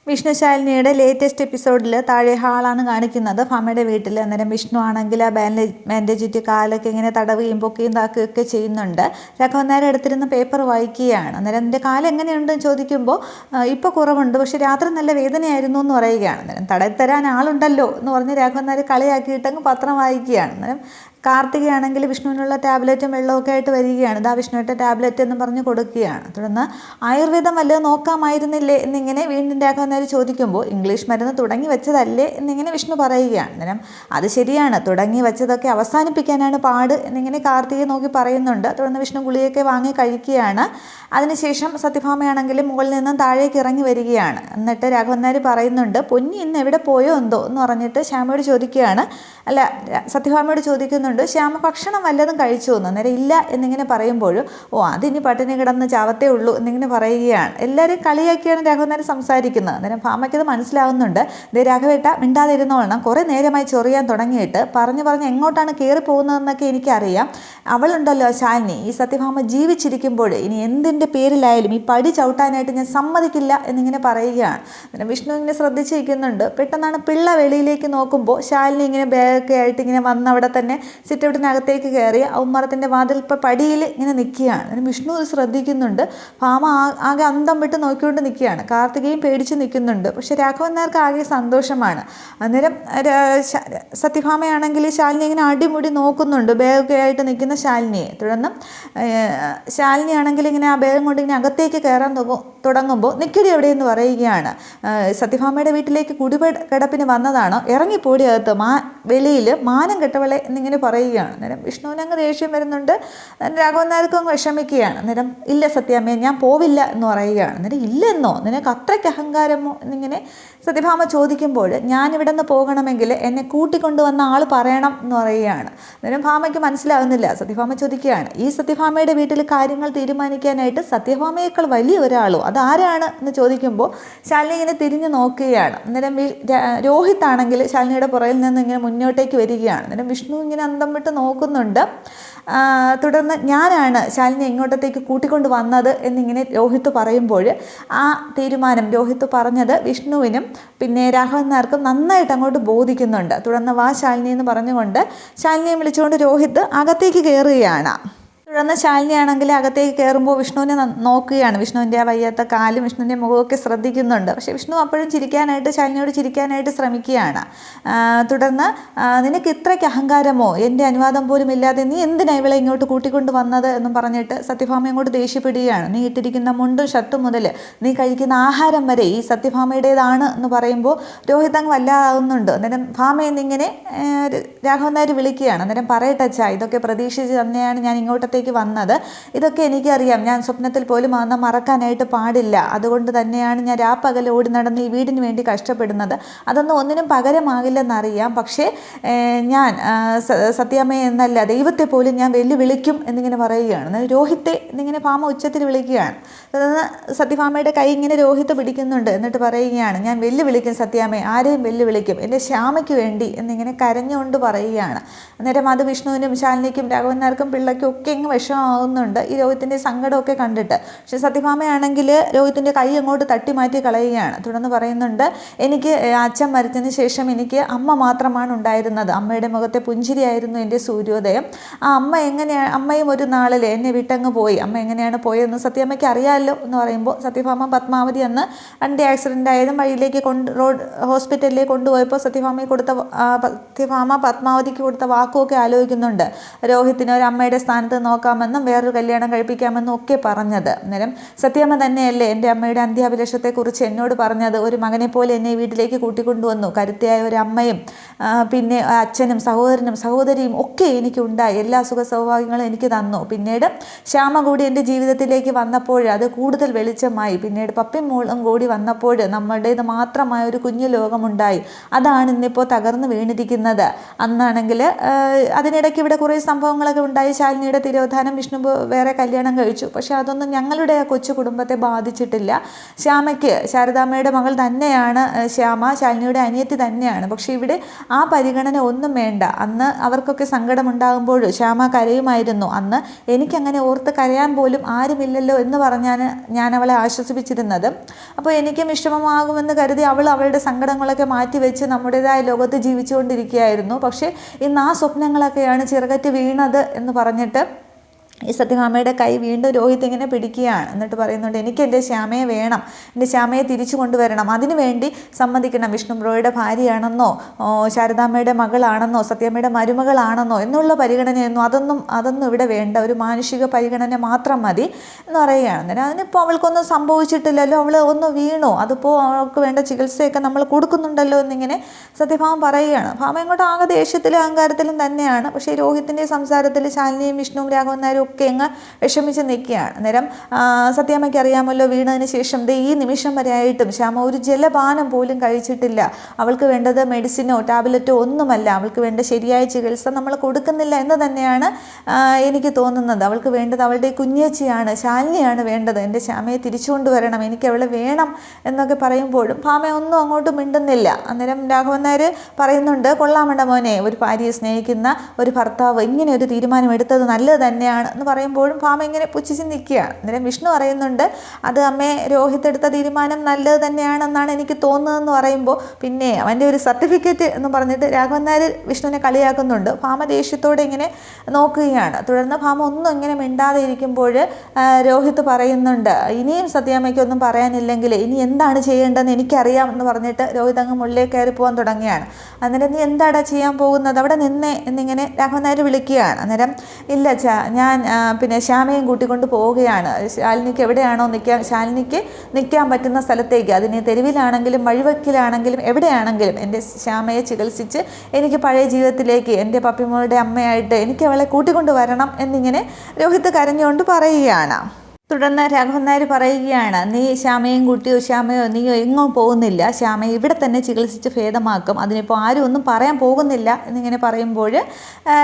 Vishnu ശാലിനിയുടെ latest എപ്പിസോഡിൽ താഴെ ഹാളാണ് കാണിക്കുന്നത് ഭാമയുടെ വീട്ടിൽ. അന്നേരം വിഷ്ണു ആണെങ്കിൽ ആ ബാൻഡേജ് ഇട്ട് കാലൊക്കെ ഇങ്ങനെ തടവുകയും പൊക്കുകയും താക്കുകയൊക്കെ ചെയ്യുന്നുണ്ട്. രാഘവൻ നായർ എടുത്തിരുന്ന പേപ്പർ വായിക്കുകയാണ്. അന്നേരം എൻ്റെ കാലം എങ്ങനെയുണ്ടെന്ന് ചോദിക്കുമ്പോൾ ഇപ്പോൾ കുറവുണ്ട്, പക്ഷേ രാത്രി നല്ല വേദനയായിരുന്നു എന്ന് പറയുകയാണ്. അന്നേരം തടത്തരാൻ ആളുണ്ടല്ലോ എന്ന് പറഞ്ഞ് രാഘവൻ നായർ കളിയാക്കിയിട്ടങ്ങ് പത്രം വായിക്കുകയാണ്. അന്നേരം കാർത്തികയാണെങ്കിൽ വിഷ്ണുവിനുള്ള ടാബ്ലറ്റും വെള്ളമൊക്കെ ആയിട്ട് വരികയാണ്. ഇതാ വിഷ്ണുവിൻ്റെ ടാബ്ലറ്റ് എന്ന് പറഞ്ഞ് കൊടുക്കുകയാണ്. തുടർന്ന് ആയുർവേദം വല്ലതും നോക്കാമായിരുന്നില്ലേ എന്നിങ്ങനെ വീണ്ടും രാഘവൻ നായർ ചോദിക്കുമ്പോൾ ഇംഗ്ലീഷ് മരുന്ന് തുടങ്ങി വെച്ചതല്ലേ എന്നിങ്ങനെ വിഷ്ണു പറയുകയാണ്. അന്നേരം അത് ശരിയാണ്, തുടങ്ങി വെച്ചതൊക്കെ അവസാനിപ്പിക്കാനാണ് പാട് എന്നിങ്ങനെ കാർത്തികയെ നോക്കി പറയുന്നുണ്ട്. തുടർന്ന് വിഷ്ണു ഗുളിയൊക്കെ വാങ്ങി കഴിക്കുകയാണ്. അതിനുശേഷം സത്യഭാമയാണെങ്കിൽ മുകളിൽ നിന്നും താഴേക്ക് ഇറങ്ങി വരികയാണ്. എന്നിട്ട് രാഘവൻ നായർ പറയുന്നുണ്ട്, പൊന്നി ഇന്ന് എവിടെ പോയോ എന്തോ എന്ന് പറഞ്ഞിട്ട് ശ്യാമയോട് ചോദിക്കുകയാണ്. അല്ല, സത്യഭാമയോട് ചോദിക്കുന്നുണ്ട്, ശ്യാമ ഭക്ഷണം വല്ലതും കഴിച്ചു എന്ന്. അന്നേരം ഇല്ല എന്നിങ്ങനെ പറയുമ്പോഴും അതിനി പട്ടിണി കിടന്ന് ചാവത്തേ ഉള്ളൂ എന്നിങ്ങനെ പറയുകയാണ്. എല്ലാവരും കളിയാക്കിയാണ് രാഘവൻ നായർ സംസാരിക്കുന്നത്. അന്നേരം ഭാമയ്ക്കത് മനസ്സിലാവുന്നുണ്ട്. ദേ രാഘവേട്ട മിണ്ടാതിരുന്നോളണം, കുറേ നേരമായി ചൊറിയാൻ തുടങ്ങിയിട്ട് പറഞ്ഞ് എങ്ങോട്ടാണ് കയറി പോകുന്നതെന്നൊക്കെ എനിക്കറിയാം. അവളുണ്ടല്ലോ ശാലിനി, ഈ സത്യഭാമ ജീവിച്ചിരിക്കുമ്പോൾ ഇനി എന്തിൻ്റെ പേരിലായാലും ഈ പടി ചവിട്ടാനായിട്ട് ഞാൻ സമ്മതിക്കില്ല എന്നിങ്ങനെ പറയുകയാണ്. അന്നേരം വിഷ്ണു ഇങ്ങനെ ശ്രദ്ധിച്ചിരിക്കുന്നുണ്ട്. പെട്ടെന്നാണ് പിള്ള വെളിയിലേക്ക് നോക്കുമ്പോൾ ശാലിനി ഇങ്ങനെ ബാഗൊക്കെ ആയിട്ട് ഇങ്ങനെ വന്ന് അവിടെ തന്നെ സിറ്റൗട്ടിനകത്തേക്ക് കയറി ഔമറത്തിൻ്റെ വാതിൽ ഇപ്പോൾ പടിയിൽ ഇങ്ങനെ നിൽക്കുകയാണ്. അന്നേരം വിഷ്ണു ഇത് ശ്രദ്ധിക്കുന്നുണ്ട്. ഭാമ ആകെ അന്തം വിട്ട് നോക്കിക്കൊണ്ട് നിൽക്കുകയാണ്. കാർത്തികയും പേടിച്ച് നിൽക്കുന്നുണ്ട്. പക്ഷെ രാഘവൻ നായർക്ക് ആകെ സന്തോഷമാണ്. അന്നേരം സത്യഭാമയാണെങ്കിൽ ശാലിനി ഇങ്ങനെ അടിമുടി നോക്കുന്നുണ്ട്, ബാഗൊക്കെ ആയിട്ട് നിൽക്കുന്ന ശാലിനിയെ. തുടർന്ന് ശാലിനിയാണെങ്കിൽ ഇങ്ങനെ ആ ബാഗും കൊണ്ട് ഇങ്ങനെ അകത്തേക്ക് കയറാൻ തുടങ്ങുമ്പോൾ നിക്കടി എവിടെയെന്ന് പറയുകയാണ്. സത്യഭാമയുടെ വീട്ടിലേക്ക് കുടികിടപ്പിന് വന്നതാണോ, ഇറങ്ങിപ്പോടി അകത്ത്, വെളിയിൽ മാനം കെട്ടവളെ എന്നിങ്ങനെ പറയുകയാണ്. അന്നേരം വിഷ്ണുവിനങ്ങ് ദേഷ്യം വരുന്നുണ്ട്. രാഘവൻ നായർക്കും അങ്ങ് വിഷമിക്കുകയാണ്. അന്നേരം ഇല്ല സത്യാമ്മയെ, ഞാൻ പോവില്ല എന്ന് പറയുകയാണ്. അന്നേരം ഇല്ലെന്നോ, നിനക്ക് അത്രയ്ക്ക് അഹങ്കാരമോ എന്നിങ്ങനെ സത്യഭാമ ചോദിക്കുമ്പോൾ ഞാനിവിടെ നിന്ന് പോകണമെങ്കിൽ എന്നെ കൂട്ടിക്കൊണ്ടുവന്ന ആൾ പറയണം എന്ന് പറയുകയാണ്. അന്നേരം ഭാമയ്ക്ക് മനസ്സിലാവുന്നില്ല. സത്യഭാമ ചോദിക്കുകയാണ്, ഈ സത്യഭാമയുടെ വീട്ടിൽ കാര്യങ്ങൾ തീരുമാനിക്കാനായിട്ട് സത്യഭാമയേക്കാൾ വലിയ ഒരാളോ, അതാരാണ് എന്ന് ചോദിക്കുമ്പോൾ ശാലിനി ഇങ്ങനെ തിരിഞ്ഞു നോക്കുകയാണ്. അന്നേരം രോഹിത് ആണെങ്കിൽ ശാലിനിയുടെ പുറകിൽ നിന്ന് ഇങ്ങനെ മുന്നോട്ടേക്ക് വരികയാണ്. അന്നേരം വിഷ്ണു ഇങ്ങനെ അന്തം വിട്ട് നോക്കുന്നുണ്ട്. തുടർന്ന് ഞാനാണ് ശാലിനി ഇങ്ങോട്ടത്തേക്ക് കൂട്ടിക്കൊണ്ട് വന്നത് എന്നിങ്ങനെ രോഹിത്ത് പറയുമ്പോൾ ആ തീരുമാനം രോഹിത്ത് പറഞ്ഞത് വിഷ്ണുവിനും പിന്നെ രാഘവൻ നായർക്കും നന്നായിട്ട് അങ്ങോട്ട് ബോധിക്കുന്നുണ്ട്. തുടർന്ന് വാ ശാലിനി എന്ന് പറഞ്ഞുകൊണ്ട് ശാലിനിയെ വിളിച്ചുകൊണ്ട് രോഹിത്ത് അകത്തേക്ക് കയറുകയാണ്. തുടർന്ന് ശാലിനിയാണെങ്കിൽ അകത്തേക്ക് കയറുമ്പോൾ വിഷ്ണുവിനെ നോക്കുകയാണ്. വിഷ്ണുവിൻ്റെ ആ വയ്യാത്ത കാലും വിഷ്ണുവിൻ്റെ മുഖമൊക്കെ ശ്രദ്ധിക്കുന്നുണ്ട്. പക്ഷേ വിഷ്ണു അപ്പോഴും ശാലിനിയോട് ചിരിക്കാനായിട്ട് ശ്രമിക്കുകയാണ്. തുടർന്ന് നിനക്ക് ഇത്രയ്ക്ക് അഹങ്കാരമോ, എൻ്റെ അനുവാദം പോലും ഇല്ലാതെ നീ എന്തിനാണ് ഇവളെ ഇങ്ങോട്ട് കൂട്ടിക്കൊണ്ട് വന്നത് എന്നും പറഞ്ഞിട്ട് സത്യഭാമ ഇങ്ങോട്ട് ദേഷ്യപ്പെടുകയാണ്. നീ ഇട്ടിരിക്കുന്ന മുണ്ടും ഷർട്ടും മുതൽ നീ കഴിക്കുന്ന ആഹാരം വരെ ഈ സത്യഭാമയുടേതാണ് എന്ന് പറയുമ്പോൾ രോഹിത് അങ്ങ് വല്ലാതാകുന്നുണ്ട്. അന്നേരം ഭാമയെന്നിങ്ങനെ രാഘവൻ നായർ വിളിക്കുകയാണ്. അന്നേരം പറയട്ടച്ചാ, ഇതൊക്കെ പ്രതീക്ഷിച്ച് തന്നെയാണ് ഞാൻ ഇങ്ങോട്ടത്തെ വന്നത്. ഇതൊക്കെ എനിക്കറിയാം, ഞാൻ സ്വപ്നത്തിൽ പോലും അന്ന് മറക്കാനായിട്ട് പാടില്ല. അതുകൊണ്ട് തന്നെയാണ് ഞാൻ രാപ്പകൽ ഓടി നടന്ന് ഈ വീടിന് വേണ്ടി കഷ്ടപ്പെടുന്നത്. അതൊന്നും ഒന്നിനും പകരമാകില്ലെന്നറിയാം. പക്ഷേ ഞാൻ സത്യാമ്മയെ എന്നല്ല, ദൈവത്തെ പോലും ഞാൻ വെല്ലുവിളിക്കും എന്നിങ്ങനെ പറയുകയാണ്. എന്നാൽ രോഹിത്തെ എന്നിങ്ങനെ ഭാമ ഉച്ചത്തിൽ വിളിക്കുകയാണ്. തുടർന്ന് സത്യഭാമയുടെ കൈ ഇങ്ങനെ രോഹിത്ത് പിടിക്കുന്നുണ്ട്. എന്നിട്ട് പറയുകയാണ്, ഞാൻ വെല്ലുവിളിക്കും സത്യാമ്മയെ, ആരെയും വെല്ലുവിളിക്കും, എൻ്റെ ശ്യാമയ്ക്ക് വേണ്ടി എന്നിങ്ങനെ കരഞ്ഞുകൊണ്ട് പറയുകയാണ്. അന്നേരം അത് വിഷ്ണുവിനും ശാലിനിക്കും രാഘവൻ നായർക്കും പിള്ളയ്ക്കും ഒക്കെ വിഷമാകുന്നുണ്ട് ഈ രോഹിത്തിൻ്റെ സങ്കടമൊക്കെ കണ്ടിട്ട്. പക്ഷെ സത്യഭാമയാണെങ്കിൽ രോഹിത്തിൻ്റെ കൈ അങ്ങോട്ട് തട്ടി മാറ്റി കളയുകയാണ്. തുടർന്ന് പറയുന്നുണ്ട്, എനിക്ക് അച്ഛൻ മരിച്ചതിന് ശേഷം എനിക്ക് അമ്മ മാത്രമാണ് ഉണ്ടായിരുന്നത്. അമ്മയുടെ മുഖത്തെ പുഞ്ചിരിയായിരുന്നു എൻ്റെ സൂര്യോദയം. ആ അമ്മയും ഒരു നാളിൽ എന്നെ വിട്ടങ്ങ് പോയി. അമ്മ എങ്ങനെയാണ് പോയതെന്ന് സത്യമ്മയ്ക്ക് അറിയാമല്ലോ എന്ന് പറയുമ്പോൾ സത്യഭാമ പത്മാവതി അന്ന് വണ്ടി ആക്സിഡൻ്റ് ആയതും വഴിയിലേക്ക് ഹോസ്പിറ്റലിലേക്ക് കൊണ്ടുപോയപ്പോൾ സത്യഭാമ പത്മാവതിക്ക് കൊടുത്ത വാക്കുമൊക്കെ ആലോചിക്കുന്നുണ്ട്. രോഹിത്തിനെ ഒരു അമ്മയുടെ സ്ഥാനത്ത് നോക്കാമെന്നും വേറൊരു കല്യാണം കഴിപ്പിക്കാമെന്നും ഒക്കെ പറഞ്ഞത്. അന്നേരം സത്യമ്മ തന്നെയല്ലേ എൻ്റെ അമ്മയുടെ അന്ത്യാഭിലാഷത്തെക്കുറിച്ച് എന്നോട് പറഞ്ഞത്. ഒരു മകനെ പോലെ എന്നെ വീട്ടിലേക്ക് കൂട്ടിക്കൊണ്ടുവന്നു. കരുത്തിയായ ഒരു അമ്മയും പിന്നെ അച്ഛനും സഹോദരനും സഹോദരിയും ഒക്കെ എനിക്കുണ്ടായി. എല്ലാ സുഖ സൗഭാഗ്യങ്ങളും എനിക്ക് തന്നു. പിന്നീട് ശ്യാമ കൂടി എൻ്റെ ജീവിതത്തിലേക്ക് വന്നപ്പോൾ അത് കൂടുതൽ വെളിച്ചമായി. പിന്നീട് പപ്പയും മോളും കൂടി വന്നപ്പോൾ നമ്മളുടേത് മാത്രമായ ഒരു കുഞ്ഞു ലോകമുണ്ടായി. അതാണ് ഇന്നിപ്പോൾ തകർന്നു വീണിരിക്കുന്നത്. അന്നാണെങ്കിൽ അതിനിടയ്ക്ക് ഇവിടെ കുറേ സംഭവങ്ങളൊക്കെ ഉണ്ടായി. ശാലിനിയുടെ തിരോധനം തിരോധാനം വിഷ്ണു വേറെ കല്യാണം കഴിച്ചു. പക്ഷെ അതൊന്നും ഞങ്ങളുടെ ആ കൊച്ചു കുടുംബത്തെ ബാധിച്ചിട്ടില്ല. ശ്യാമയ്ക്ക് ശാരദാമ്മയുടെ മകൾ തന്നെയാണ് ശ്യാമ, ശാലിനിയുടെ അനിയത്തി തന്നെയാണ്. പക്ഷെ ഇവിടെ ആ പരിഗണന ഒന്നും വേണ്ട. അന്ന് അവർക്കൊക്കെ സങ്കടമുണ്ടാകുമ്പോൾ ശ്യാമ കരയുമായിരുന്നു. അന്ന് എനിക്കങ്ങനെ ഓർത്ത് കരയാൻ പോലും ആരുമില്ലല്ലോ എന്ന് പറഞ്ഞാണ് ഞാൻ അവളെ ആശ്വസിപ്പിച്ചിരുന്നത്. അപ്പോൾ എനിക്കും വിഷമമാകുമെന്ന് കരുതി അവൾ അവളുടെ സങ്കടങ്ങളൊക്കെ മാറ്റിവെച്ച് നമ്മുടേതായ ലോകത്ത് ജീവിച്ചുകൊണ്ടിരിക്കുകയായിരുന്നു. പക്ഷേ ഇന്ന് ആ സ്വപ്നങ്ങളൊക്കെയാണ് ചിറകറ്റ് വീണത് എന്ന് പറഞ്ഞിട്ട് ഈ സത്യഭാമയുടെ കൈ വീണ്ടും രോഹിത് ഇങ്ങനെ പിടിക്കുകയാണ്. എന്നിട്ട് പറയുന്നുണ്ട്, എനിക്ക് എൻ്റെ ശ്യാമയെ വേണം, എൻ്റെ ശ്യാമയെ തിരിച്ചു കൊണ്ടുവരണം, അതിനു വേണ്ടി സമ്മതിക്കണം. വിഷ്ണു ബ്രോയുടെ ഭാര്യയാണെന്നോ ശാരദാമ്മയുടെ മകളാണെന്നോ സത്യമ്മയുടെ മരുമകളാണെന്നോ എന്നുള്ള പരിഗണനയൊന്നും അതൊന്നും ഇവിടെ വേണ്ട, ഒരു മാനുഷിക പരിഗണന മാത്രം മതി എന്ന് പറയുകയാണ്. അന്നേരം അതിനിപ്പോൾ അവൾക്കൊന്നും സംഭവിച്ചിട്ടില്ലല്ലോ, അവൾ ഒന്ന് വീണു, അതിപ്പോൾ അവൾക്ക് വേണ്ട ചികിത്സയൊക്കെ നമ്മൾ കൊടുക്കുന്നുണ്ടല്ലോ എന്നിങ്ങനെ സത്യഭാമ പറയുകയാണ്. ഭാമ ഇങ്ങോട്ട് ആകെ ദേഷ്യത്തിലും അഹങ്കാരത്തിലും തന്നെയാണ്. പക്ഷേ രോഹിത്തിൻ്റെ സംസാരത്തിൽ ശാലിനിയും വിഷ്ണുവും രാഘവൻ നായരും ഒക്കെ അങ്ങ് വിഷമിച്ച് നിൽക്കുകയാണ്. അന്നേരം സത്യാമ്മയ്ക്ക് അറിയാമല്ലോ, വീണതിന് ശേഷം ഈ നിമിഷം വരെ ആയിട്ടും ശ്യാമ ഒരു ജലപാനം പോലും കഴിച്ചിട്ടില്ല. അവൾക്ക് വേണ്ടത് മെഡിസിനോ ടാബ്ലറ്റോ ഒന്നുമല്ല, അവൾക്ക് വേണ്ട ശരിയായ ചികിത്സ നമ്മൾ കൊടുക്കുന്നില്ല എന്ന് തന്നെയാണ് എനിക്ക് തോന്നുന്നത്. അവൾക്ക് വേണ്ടത് അവളുടെ കുഞ്ഞേച്ചിയാണ്, ശാലിനിയാണ് വേണ്ടത്. എൻ്റെ ശ്യാമയെ തിരിച്ചു കൊണ്ടുവരണം, എനിക്ക് അവളെ വേണം എന്നൊക്കെ പറയുമ്പോഴും ഭാമ ഒന്നും അങ്ങോട്ട് മിണ്ടുന്നില്ല. അന്നേരം രാഘവൻ നായർ പറയുന്നുണ്ട്, കൊള്ളാമണ്ട മോനെ, ഒരു ഭാര്യയെ സ്നേഹിക്കുന്ന ഒരു ഭർത്താവ് ഇങ്ങനെ ഒരു തീരുമാനം എടുത്തത് നല്ലത് തന്നെയാണ് എന്ന് പറയുമ്പോഴും ഭാമ ഇങ്ങനെ പുച്ഛിച്ച് നിൽക്കുകയാണ്. അന്നേരം വിഷ്ണു പറയുന്നുണ്ട്, അത് അമ്മേ രോഹിത് എടുത്ത തീരുമാനം നല്ലത് തന്നെയാണെന്നാണ് എനിക്ക് തോന്നുന്നതെന്ന് പറയുമ്പോൾ പിന്നെ അവൻ്റെ ഒരു സർട്ടിഫിക്കറ്റ് എന്ന് പറഞ്ഞിട്ട് രാഘവൻ നായർ വിഷ്ണുവിനെ കളിയാക്കുന്നുണ്ട്. ഭാമ ദേഷ്യത്തോടെ ഇങ്ങനെ നോക്കുകയാണ്. തുടർന്ന് ഭാമ ഒന്നും ഇങ്ങനെ മിണ്ടാതെ ഇരിക്കുമ്പോൾ രോഹിത് പറയുന്നുണ്ട്, ഇനിയും സത്യാമ്മയ്ക്കൊന്നും പറയാനില്ലെങ്കിൽ ഇനി എന്താണ് ചെയ്യേണ്ടതെന്ന് എനിക്കറിയാം എന്ന് പറഞ്ഞിട്ട് രോഹിത് അങ്ങ് മുള്ളിലേക്ക് കയറി പോകാൻ തുടങ്ങിയാണ്. അന്നേരം നീ എന്താടാ ചെയ്യാൻ പോകുന്നത്, അവിടെ നിന്നേ എന്നിങ്ങനെ രാഘവൻ നായർ വിളിക്കുകയാണ്. അന്നേരം ഇല്ല ഞാൻ പിന്നെ ശ്യാമയും കൂട്ടിക്കൊണ്ട് പോവുകയാണ്. ശാലിനിക്ക് എവിടെയാണോ ശാലിനിക്ക് നിൽക്കാൻ പറ്റുന്ന സ്ഥലത്തേക്ക്, അതിന് തെരുവിലാണെങ്കിലും വഴിവക്കിലാണെങ്കിലും എവിടെയാണെങ്കിലും എൻ്റെ ശ്യാമയെ ചികിത്സിച്ച് എനിക്ക് പഴയ ജീവിതത്തിലേക്ക് എൻ്റെ പപ്പിമോളുടെ അമ്മയായിട്ട് എനിക്ക് അവളെ കൂട്ടിക്കൊണ്ട് വരണം എന്നിങ്ങനെ രോഹിത് കരഞ്ഞുകൊണ്ട് പറയുകയാണ്. തുടർന്ന് രാഘവൻ നായർ പറയുകയാണ്, നീ ശ്യാമയും കുട്ടിയോ ശ്യാമയോ നീയോ എങ്ങും പോകുന്നില്ല, ശ്യാമയെ ഇവിടെ തന്നെ ചികിത്സിച്ച് ഭേദമാക്കും, അതിനിപ്പോൾ ആരും ഒന്നും പറയാൻ പോകുന്നില്ല എന്നിങ്ങനെ പറയുമ്പോൾ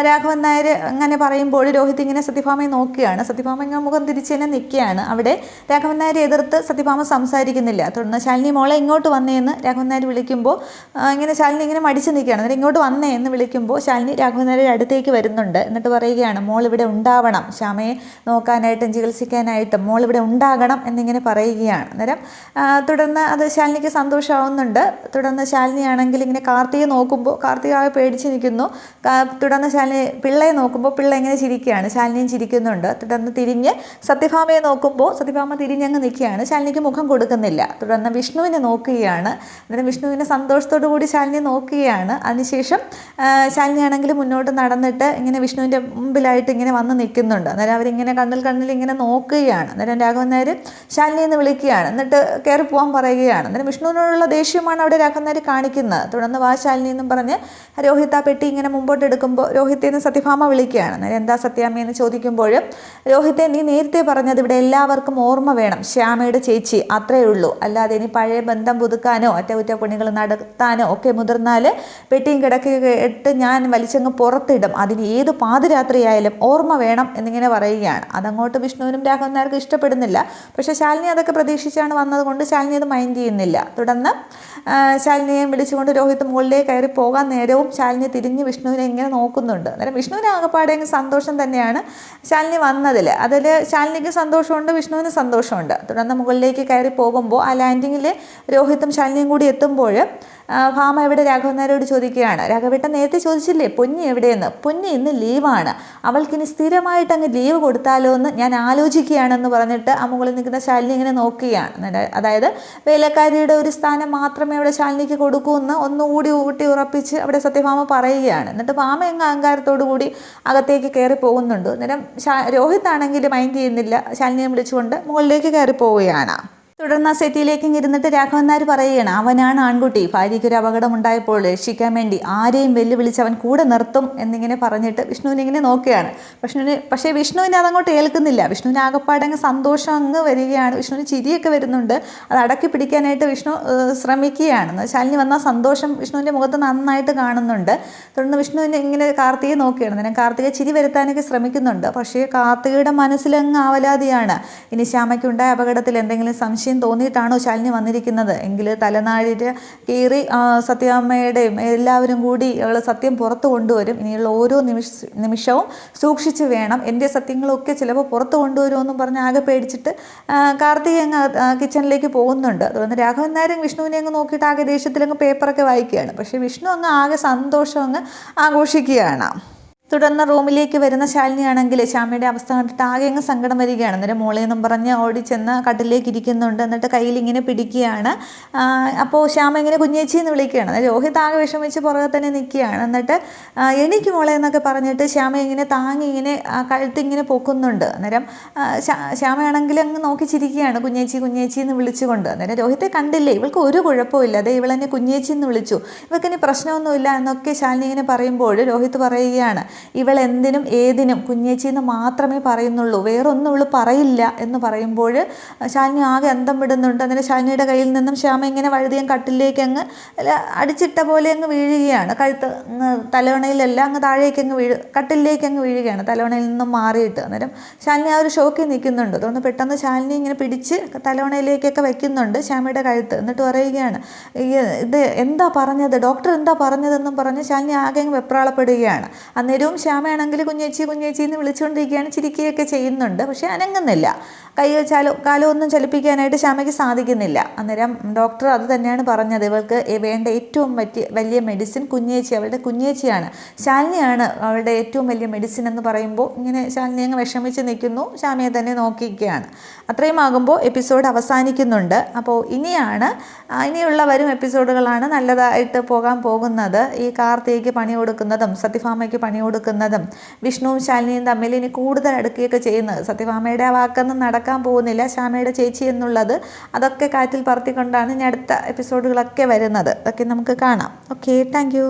രാഘവൻ നായർ അങ്ങനെ പറയുമ്പോൾ രോഹിത് ഇങ്ങനെ സത്യഭാമയെ നോക്കുകയാണ്. സത്യഭാമ ഇങ്ങനെ മുഖം തിരിച്ച് തന്നെ നിൽക്കുകയാണ്. അവിടെ രാഘവൻ നായരെ എതിർത്ത് സത്യഭാമ സംസാരിക്കുന്നില്ല. തുടർന്ന് ശാലിനി മോളെ ഇങ്ങോട്ട് വന്നേന്ന് രാഘവൻ നായർ വിളിക്കുമ്പോൾ ഇങ്ങനെ ശാലിനി ഇങ്ങനെ മടിച്ച് നിൽക്കുകയാണ്. എന്നിട്ട് ഇങ്ങോട്ട് വന്നേ എന്ന് വിളിക്കുമ്പോൾ ശാലിനി രാഘവൻ നായരുടെ അടുത്തേക്ക് വരുന്നുണ്ട്. എന്നിട്ട് പറയുകയാണ്, മോൾ ഇവിടെ ഉണ്ടാവണം, ശ്യാമയെ നോക്കാനായിട്ടും ചികിത്സിക്കാനായിട്ടും മോൾ ഇവിടെ ഉണ്ടാകണം എന്നിങ്ങനെ പറയുകയാണ്. അന്നേരം തുടർന്ന് അത് ശാലിനിക്ക് സന്തോഷമാവുന്നുണ്ട്. തുടർന്ന് ശാലിനിയാണെങ്കിൽ ഇങ്ങനെ കാർത്തികയെ നോക്കുമ്പോൾ കാർത്തിക ആകെ പേടിച്ച് നിൽക്കുന്നു. തുടർന്ന് ശാലിനി പിള്ളയെ നോക്കുമ്പോൾ പിള്ള ഇങ്ങനെ ചിരിക്കുകയാണ്, ശാലിനിയും ചിരിക്കുന്നുണ്ട്. തുടർന്ന് തിരിഞ്ഞ് സത്യഭാമയെ നോക്കുമ്പോൾ സത്യഭാമ തിരിഞ്ഞങ്ങ് നിൽക്കുകയാണ്, ശാലിനിക്ക് മുഖം കൊടുക്കുന്നില്ല. തുടർന്ന് വിഷ്ണുവിനെ നോക്കുകയാണ്. അന്നേരം വിഷ്ണുവിനെ സന്തോഷത്തോടു കൂടി ശാലിനി നോക്കുകയാണ്. അതിനുശേഷം ശാലിനിയാണെങ്കിൽ മുന്നോട്ട് നടന്നിട്ട് ഇങ്ങനെ വിഷ്ണുവിൻ്റെ മുമ്പിലായിട്ട് ഇങ്ങനെ വന്ന് നിൽക്കുന്നുണ്ട്. അന്നേരം അവരിങ്ങനെ കണ്ണിൽ ഇങ്ങനെ നോക്കുകയാണ്. അന്നേരം രാഘവൻ നായർ ശാലിനി എന്ന് വിളിക്കുകയാണ്. എന്നിട്ട് കയറി പോകാൻ പറയുകയാണ്. അന്നേരം വിഷ്ണുവിനോടുള്ള ദേഷ്യമാണ് അവിടെ രാഘവൻ നായർ കാണിക്കുന്നത്. തുടർന്ന് വാ ശാലിനി എന്നും പറഞ്ഞ് രോഹിത് ആ പെട്ടി ഇങ്ങനെ മുമ്പോട്ട് എടുക്കുമ്പോൾ രോഹിത്തെ എന്ന് സത്യഭാമ വിളിക്കുകയാണ്. അന്നേരം എന്താ സത്യാമ്മയെന്ന് ചോദിക്കുമ്പോൾ രോഹിത്തെ, നീ നേരത്തെ പറഞ്ഞത് ഇവിടെ എല്ലാവർക്കും ഓർമ്മ വേണം, ശ്യാമയുടെ ചേച്ചി അത്രയേ ഉള്ളൂ, അല്ലാതെ ഇനി പഴയ ബന്ധം പുതുക്കാനോ അറ്റകുറ്റപ്പണികൾ നടത്താനോ ഒക്കെ മുതിർന്നാൽ പെട്ടിയും കിടക്കുകയൊക്കെ ഇട്ട് ഞാൻ വലിച്ചങ്ങ് പുറത്തിടും, അതിന് ഏത് പാതിരാത്രിയായാലും ഓർമ്മ വേണം എന്നിങ്ങനെ പറയുകയാണ്. അതങ്ങോട്ട് വിഷ്ണുവിനും രാഘവൻ നായർക്ക് ഇഷ്ടപ്പെടുന്നില്ല. പക്ഷേ ശാലിനി അതൊക്കെ പ്രതീക്ഷിച്ചാണ് വന്നതുകൊണ്ട് ശാലിനി അത് മൈൻഡ് ചെയ്യുന്നില്ല. തുടർന്ന് ശാലിനിയെ വിളിച്ചുകൊണ്ട് രോഹിത് മുകളിലേക്ക് കയറി പോകാൻ നേരവും ശാലിനി തിരിഞ്ഞ് വിഷ്ണുവിനെ ഇങ്ങനെ നോക്കുന്നുണ്ട്. അന്നേരം വിഷ്ണുവിന് ആകെപ്പാടെ സന്തോഷം തന്നെയാണ് ശാലിനി വന്നതിൽ. അതിൽ ശാലിനിക്ക് സന്തോഷമുണ്ട്, വിഷ്ണുവിന് സന്തോഷമുണ്ട്. തുടർന്ന് മുകളിലേക്ക് കയറി പോകുമ്പോൾ ആ ലാൻഡിങ്ങിൽ രോഹിത്തും ശാലിനിയും കൂടി എത്തുമ്പോൾ ഭാമ എവിടെ രാഘവൻ നായരോട് ചോദിക്കുകയാണ്. രാഘവേട്ടൻ നേരത്തെ ചോദിച്ചില്ലേ പൊന്നി എവിടെയെന്ന്. പൊന്നി ഇന്ന് ലീവാണ്, അവൾക്കിനി സ്ഥിരമായിട്ട് അങ്ങ് ലീവ് കൊടുത്താലോ എന്ന് ഞാൻ ആലോചിക്കുകയാണെന്ന് പറഞ്ഞിട്ട് ആ മുകളിൽ നിൽക്കുന്ന ശാലിനി ഇങ്ങനെ നോക്കുകയാണ്. അതായത് വേലക്കാരിയുടെ ഒരു സ്ഥാനം മാത്രമേ അവിടെ ശാലിനിക്ക് കൊടുക്കൂ എന്ന് ഒന്നുകൂടി ഊട്ടി ഉറപ്പിച്ച് അവിടെ സത്യഭാമ പറയുകയാണ്. എന്നിട്ട് ഭാമ അങ്ങ് അഹങ്കാരത്തോടു കൂടി അകത്തേക്ക് കയറി പോകുന്നുണ്ട്. അന്നേരം രോഹിത് ആണെങ്കിൽ മൈൻഡ് ചെയ്യുന്നില്ല, ശാലിനിയെ വിളിച്ചുകൊണ്ട് മുകളിലേക്ക് കയറി പോവുകയാണ്. തുടർന്ന് ആ സെറ്റിയിലേക്ക് ഇരുന്നിട്ട് രാഘവൻ നായർ പറയുകയാണ്, അവനാണ് ആൺകുട്ടി, ഭാര്യയ്ക്കൊരു അപകടം ഉണ്ടായപ്പോൾ രക്ഷിക്കാൻ വേണ്ടി ആരെയും വെല്ലുവിളിച്ച് അവൻ കൂടെ നിർത്തും എന്നിങ്ങനെ പറഞ്ഞിട്ട് വിഷ്ണുവിനെ ഇങ്ങനെ നോക്കുകയാണ്. പക്ഷേ വിഷ്ണുവിനെ അതങ്ങോട്ട് ഏൽക്കുന്നില്ല. വിഷ്ണുവിന് ആകപ്പാടങ്ങ് സന്തോഷം അങ്ങ് വരികയാണ്. വിഷ്ണുവിന് ചിരിയൊക്കെ വരുന്നുണ്ട്. അത് അടക്കി പിടിക്കാനായിട്ട് വിഷ്ണു ശ്രമിക്കുകയാണ്. ശാലിനി വന്ന സന്തോഷം വിഷ്ണുവിൻ്റെ മുഖത്ത് നന്നായിട്ട് കാണുന്നുണ്ട്. തുടർന്ന് വിഷ്ണുവിനെ ഇങ്ങനെ കാർത്തികയെ നോക്കുകയാണ്. അന്നേരം കാർത്തിക ചിരി വരുത്താനൊക്കെ ശ്രമിക്കുന്നുണ്ട്. പക്ഷേ കാർത്തികയുടെ മനസ്സിലങ്ങ് ആവലാതിയാണ്. ഇനി ശ്യാമയ്ക്കുണ്ടായ അപകടത്തിൽ എന്തെങ്കിലും സംശയം തോന്നിയിട്ടാണോ ശാലിനി വന്നിരിക്കുന്നത് എങ്കിൽ തലനാഴിര് കീറി സത്യഭാമയുടെയും എല്ലാവരും കൂടി അവൾ സത്യം പുറത്തു കൊണ്ടുവരും. ഇനിയുള്ള ഓരോ നിമിഷവും സൂക്ഷിച്ച് വേണം, എൻ്റെ സത്യങ്ങളൊക്കെ ചിലപ്പോൾ പുറത്തു കൊണ്ടുവരുമെന്നും പറഞ്ഞ് ആകെ പേടിച്ചിട്ട് കാർത്തിക അങ്ങ് കിച്ചണിലേക്ക് പോകുന്നുണ്ട്. തുടർന്ന് രാഘവൻ നായരും വിഷ്ണുവിനെ അങ്ങ് നോക്കിയിട്ട് ആകെ ദേഷ്യത്തിലങ്ങ് പേപ്പറൊക്കെ വായിക്കുകയാണ്. പക്ഷേ വിഷ്ണു അങ്ങ് ആകെ സന്തോഷം അങ്ങ് ആഘോഷിക്കുകയാണ്. തുടർന്ന് റൂമിലേക്ക് വരുന്ന ശാലിനിയാണെങ്കിൽ ശ്യാമയുടെ അവസ്ഥ കണ്ടിട്ട് ആകെ അങ്ങ് സങ്കടം വരികയാണ്. അന്നേരം മോളെന്നും പറഞ്ഞ് ഓടി ചെന്ന് കട്ടിലേക്ക് ഇരിക്കുന്നുണ്ട്. എന്നിട്ട് കയ്യിൽ ഇങ്ങനെ പിടിക്കുകയാണ്. അപ്പോൾ ശ്യാമ ഇങ്ങനെ കുഞ്ഞേച്ചി എന്ന് വിളിക്കുകയാണ്. അന്നേരം രോഹിത് ആകെ വിഷമിച്ച് പുറകെ തന്നെ നിൽക്കുകയാണ്. എന്നിട്ട് എനിക്ക് മോളെ എന്നൊക്കെ പറഞ്ഞിട്ട് ശ്യാമ ഇങ്ങനെ താങ്ങി ഇങ്ങനെ കഴുത്ത് ഇങ്ങനെ പൊക്കുന്നുണ്ട്. അന്നേരം ശ്യാമയാണെങ്കിൽ അങ്ങ് നോക്കി ചിരിക്കുകയാണ്, കുഞ്ഞേച്ചി കുഞ്ഞേച്ചി എന്ന് വിളിച്ചുകൊണ്ട്. അന്നേരം രോഹിത്തെ കണ്ടില്ലേ, ഇവൾക്ക് ഒരു കുഴപ്പമില്ല, അതെ ഇവളെന്നെ കുഞ്ഞേച്ചി എന്ന് വിളിച്ചു, ഇവൾക്കിനി പ്രശ്നമൊന്നുമില്ല എന്നൊക്കെ ശാലിനി ഇങ്ങനെ പറയുമ്പോൾ രോഹിത് പറയുകയാണ്, ഇവൾ എന്തിനും ഏതിനും കുഞ്ഞേച്ചി എന്ന് മാത്രമേ പറയുന്നുള്ളൂ, വേറൊന്നും ഇവൾ പറയില്ല എന്ന് പറയുമ്പോൾ ശാലിനി ആകെ അന്തം വിടുന്നുണ്ട്. അന്നേരം ശാലിനിയുടെ കയ്യിൽ നിന്നും ശ്യാമ ഇങ്ങനെ വഴുതിയും കട്ടിലേക്ക് അങ്ങ് അടിച്ചിട്ട പോലെ അങ്ങ് വീഴുകയാണ്. കഴുത്ത് തലവണയിലല്ല അങ്ങ് താഴേക്ക് അങ്ങ് കട്ടിലേക്ക് അങ്ങ് വീഴുകയാണ്, തലവണയിൽ നിന്നും മാറിയിട്ട്. അന്നേരം ശാലിനി ആ ഒരു ഷോക്കിൽ നിൽക്കുന്നുണ്ട്. അതുകൊണ്ട് പെട്ടെന്ന് ശാലിനി ഇങ്ങനെ പിടിച്ച് തലവണയിലേക്കൊക്കെ വയ്ക്കുന്നുണ്ട് ശ്യാമയുടെ കഴുത്ത്. എന്നിട്ട് പറയുകയാണ്, ഇത് എന്താ പറഞ്ഞത്, ഡോക്ടർ എന്താ പറഞ്ഞതെന്നും പറഞ്ഞ് ശാലിനി ആകെ അങ്ങ് വെപ്രാളപ്പെടുകയാണ്. അന്നേരവും ശ്യാമയാണെങ്കിൽ കുഞ്ഞേച്ചി കുഞ്ഞേച്ചി എന്ന് വിളിച്ചുകൊണ്ടിരിക്കുകയാണ്, ചിരിക്കുകയൊക്കെ ചെയ്യുന്നുണ്ട്. പക്ഷേ അനങ്ങുന്നില്ല, കൈയോ കാലോ ഒന്നും ചലിപ്പിക്കാനായിട്ട് ശ്യാമയ്ക്ക് സാധിക്കുന്നില്ല. അന്നേരം ഡോക്ടർ അത് തന്നെയാണ് പറഞ്ഞത്, ഇവൾക്ക് വേണ്ട ഏറ്റവും വലിയ മെഡിസിൻ കുഞ്ഞേച്ചി, അവളുടെ കുഞ്ഞേച്ചിയാണ്, ശാലിനിയാണ് അവളുടെ ഏറ്റവും വലിയ മെഡിസിൻ എന്ന് പറയുമ്പോൾ ഇങ്ങനെ ശാലിനി അങ്ങ് വിഷമിച്ച് നിൽക്കുന്നു, ശ്യാമയെ തന്നെ നോക്കിയിരിക്കുകയാണ്. അത്രയും ആകുമ്പോൾ എപ്പിസോഡ് അവസാനിക്കുന്നുണ്ട്. അപ്പോൾ ഇനിയുള്ള വരും എപ്പിസോഡുകളാണ് നല്ലതായിട്ട് പോകാൻ പോകുന്നത്. ഈ കാർത്തികയ്ക്ക് പണി കൊടുക്കുന്നതും സത്യഭാമയ്ക്ക് പണി കൊടുക്കുന്നതും വിഷ്ണുവും ശാലിനിയും തമ്മിൽ ഇനി കൂടുതൽ അടുക്കുകയൊക്കെ ചെയ്യുന്നത്. സത്യഭാമയുടെ ആ വാക്കൊന്നും നടക്കാൻ പോകുന്നില്ല, ശ്യാമയുടെ ചേച്ചി എന്നുള്ളത് അതൊക്കെ കാറ്റിൽ പറത്തിക്കൊണ്ടാണ് ഇനി അടുത്ത എപ്പിസോഡുകളൊക്കെ വരുന്നത്. അതൊക്കെ നമുക്ക് കാണാം. Okay, thank you.